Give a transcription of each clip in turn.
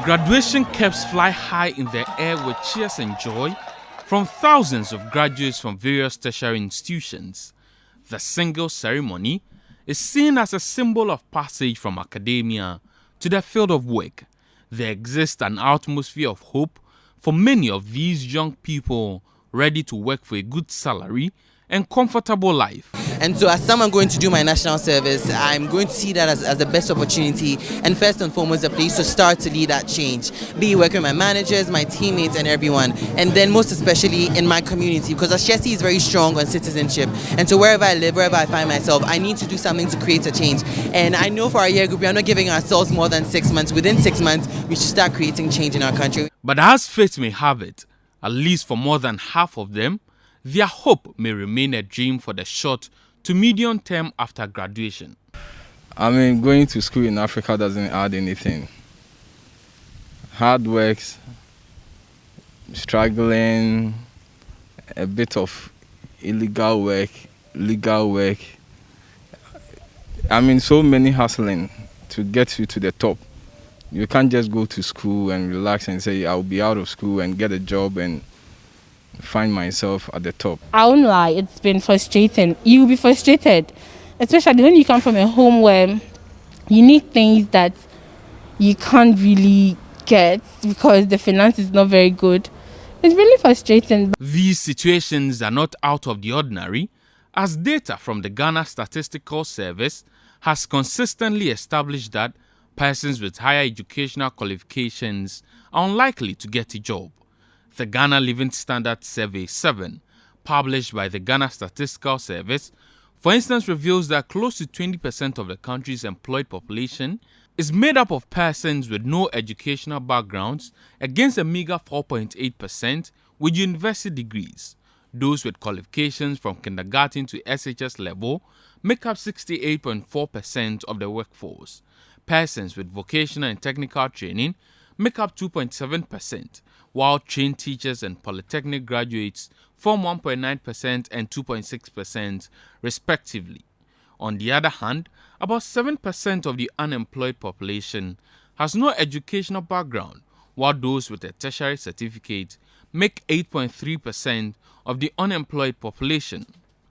Graduation caps fly high in the air with cheers and joy from thousands of graduates from various tertiary institutions. The single ceremony is seen as a symbol of passage from academia to the field of work. There exists an atmosphere of hope for many of these young people ready to work for a good salary and comfortable life. And so as someone going to do my national service, I'm going to see that as the best opportunity and first and foremost a place to start to lead that change. Be working with my managers, my teammates and everyone. And then most especially in my community, because Ashesi is very strong on citizenship. And so wherever I live, wherever I find myself, I need to do something to create a change. And I know for our year group, we are not giving ourselves more than 6 months. Within 6 months, we should start creating change in our country. But as fate may have it, at least for more than half of them, their hope may remain a dream for the short to medium term after graduation. I mean, going to school in Africa doesn't add anything. Hard work, struggling, a bit of illegal work, legal work. I mean, so many hustling to get you to the top. You can't just go to school and relax and say, I'll be out of school and get a job and find myself at the top. I won't lie, it's been frustrating. You'll be frustrated, especially when you come from a home where you need things that you can't really get because the finance is not very good. It's really frustrating. These situations are not out of the ordinary, as data from the Ghana Statistical Service has consistently established that persons with higher educational qualifications are unlikely to get a job. The Ghana Living Standard Survey 7, published by the Ghana Statistical Service, for instance, reveals that close to 20% of the country's employed population is made up of persons with no educational backgrounds against a meager 4.8% with university degrees. Those with qualifications from kindergarten to SHS level make up 68.4% of the workforce. Persons with vocational and technical training make up 2.7%, while trained teachers and polytechnic graduates form 1.9% and 2.6% respectively. On the other hand, about 7% of the unemployed population has no educational background, while those with a tertiary certificate make 8.3% of the unemployed population.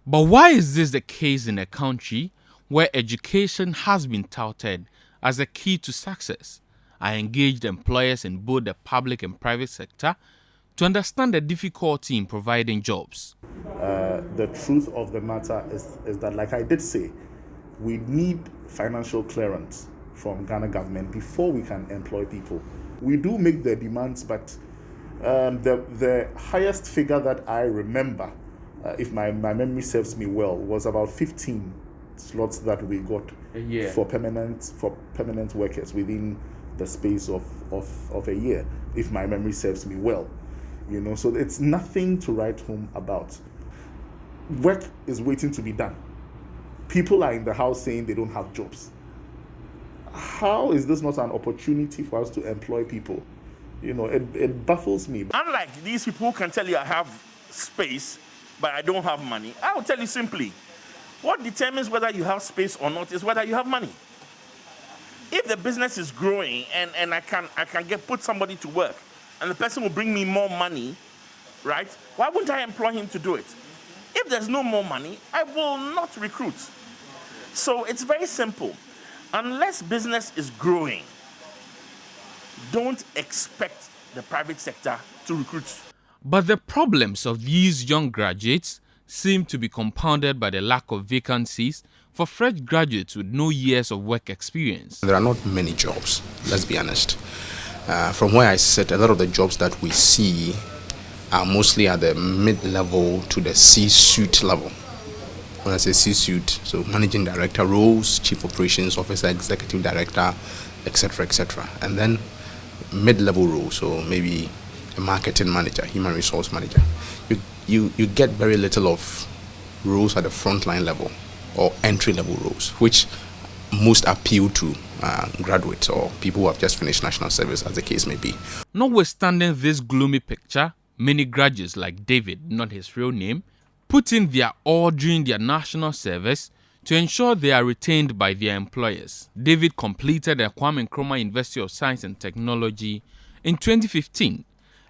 But why is this the case in a country where education has been touted as a key to success? I engaged employers in both the public and private sector to understand the difficulty in providing jobs. The truth of the matter is that, like I did say, we need financial clearance from Ghana government before we can employ people. We do make the demands, but the highest figure that I remember, if my memory serves me well, was about 15 slots that we got for permanent workers within the space of a year, if my memory serves me well. So it's nothing to write home about. Work is waiting to be done. People are in the house saying they don't have jobs. How is this not an opportunity for us to employ people? It baffles me. Unlike these people who can tell you I have space, but I don't have money, I will tell you simply, what determines whether you have space or not is whether you have money. If the business is growing and I can put somebody to work and the person will bring me more money, right? Why wouldn't I employ him to do it? If there's no more money, I will not recruit. So it's very simple. Unless business is growing, don't expect the private sector to recruit. But the problems of these young graduates seem to be compounded by the lack of vacancies for fresh graduates with no years of work experience. There are not many jobs, let's be honest. From where I sit, a lot of the jobs that we see are mostly at the mid-level to the C-suite level. When I say C-suite, so managing director roles, chief operations officer, executive director, etc., etc. And then mid-level roles, so maybe a marketing manager, human resource manager. You get very little of roles at the frontline level or entry-level roles, which most appeal to graduates or people who have just finished national service, as the case may be. Notwithstanding this gloomy picture, many graduates like David, not his real name, put in their all during their national service to ensure they are retained by their employers. David completed the Kwame Nkrumah University of Science and Technology in 2015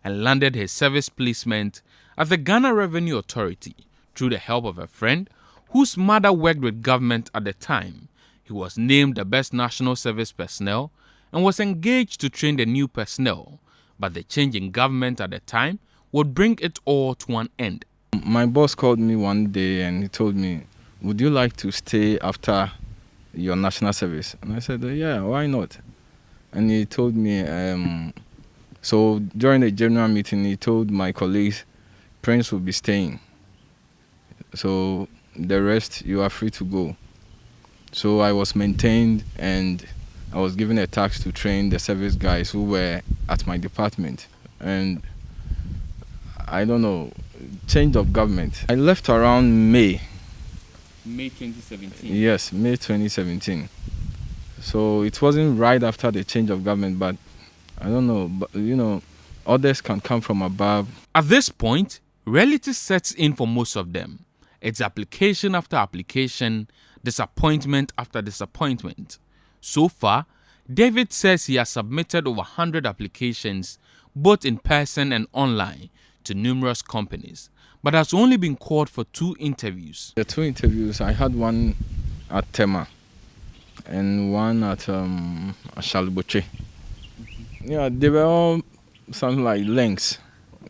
and landed his service placement at the Ghana Revenue Authority through the help of a friend whose mother worked with government at the time. He was named the best national service personnel and was engaged to train the new personnel, but the change in government at the time would bring it all to an end. My boss called me one day and he told me, would you like to stay after your national service? And I said, yeah, why not? And he told me, so during the general meeting, he told my colleagues, Prince will be staying. So the rest, you are free to go. So I was maintained and I was given a task to train the service guys who were at my department. And I don't know, change of government. I left around May 2017? Yes, May 2017. So it wasn't right after the change of government, but I don't know, but others can come from above. At this point, reality sets in for most of them. It's application after application, disappointment after disappointment. So far, David says he has submitted over 100 applications, both in person and online, to numerous companies, but has only been called for 2 interviews. The 2 interviews, I had one at Tema and one at Shalboche. Yeah, they were all something like links,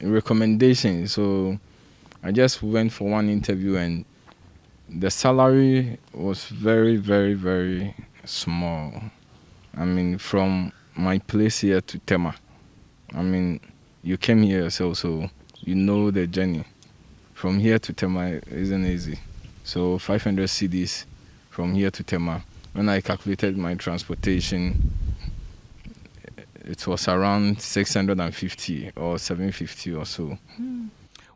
recommendations. So I just went for one interview and the salary was very, very, very small. I mean, from my place here to Tema. I mean, you came here yourself, so you know the journey. From here to Tema isn't easy. So 500 cedis from here to Tema. When I calculated my transportation, it was around 650 or 750 or so.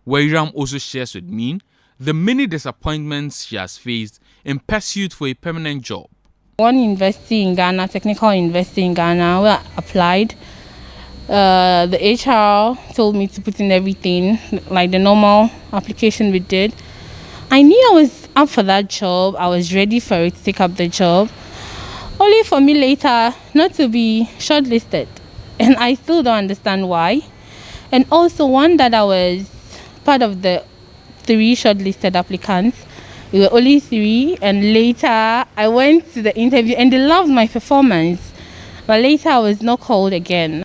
Wairam also shares with me the many disappointments she has faced in pursuit for a permanent job. One university in Ghana, technical university in Ghana, where I applied. The HR told me to put in everything, like the normal application we did. I knew I was up for that job. I was ready for it to take up the job. Only for me later not to be shortlisted. And I still don't understand why. And also one that I was part of the 3 shortlisted applicants. We were only 3, and later I went to the interview and they loved my performance. But later I was not called again.